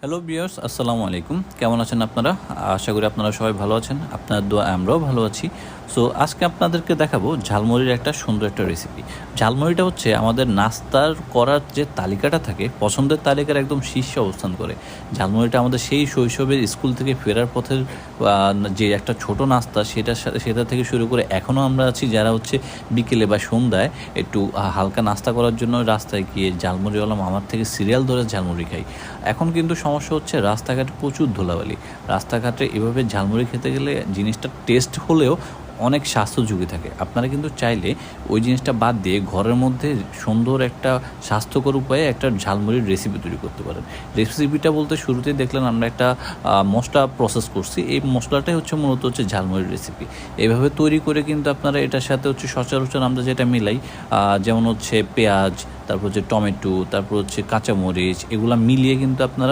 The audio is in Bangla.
হ্যালো ভিউয়ার্স, আসসালামু আলাইকুম। কেমন আছেন আপনারা? আশা করি আপনারা সবাই ভালো আছেন। আপনার দোয়া আমরাও ভালো আছি। সো আজকে আপনাদেরকে দেখাবো ঝালমুড়ির একটা সুন্দর একটা রেসিপি। ঝালমুড়িটা হচ্ছে আমাদের নাস্তার করার যে তালিকাটা থাকে, পছন্দের তালিকার একদম শীর্ষে অবস্থান করে। ঝালমুড়িটা আমাদের সেই শৈশবের স্কুল থেকে ফেরার পথের যে একটা ছোট নাস্তা, সেটা থেকে শুরু করে এখনও আমরা আছি যারা হচ্ছে বিকেলে বা সন্ধ্যায় একটু হালকা নাস্তা করার জন্য রাস্তায় গিয়ে ঝালমুড়িওয়ালা মামার থেকে সিরিয়াল ধরে ঝালমুড়ি খাই। এখন কিন্তু সমস্যা হচ্ছে রাস্তাঘাটে প্রচুর ধুলাবালি। রাস্তাঘাটে এভাবে ঝালমুড়ি খেতে গেলে জিনিসটা টেস্ট হলেও অনেক স্বাস্থ্য ঝুঁকি থাকে। আপনারা কিন্তু চাইলে ওই জিনিসটা বাদ দিয়ে ঘরের মধ্যে সুন্দর একটা স্বাস্থ্যকর উপায়ে একটা ঝালমুড়ির রেসিপি তৈরি করতে পারেন। রেসিপিটা বলতে শুরুতেই দেখলেন আমরা একটা মশলা প্রসেস করছি। এই মশলাটাই হচ্ছে মূলত হচ্ছে ঝালমুড়ির রেসিপি। এভাবে তৈরি করে কিন্তু আপনারা এটার সাথে হচ্ছে সচরাচর আমরা যেটা মিলাই, যেমন হচ্ছে পেঁয়াজ, তারপর হচ্ছে টমেটো, তারপর হচ্ছে কাঁচামরিচ, এগুলা মিলিয়ে কিন্তু আপনারা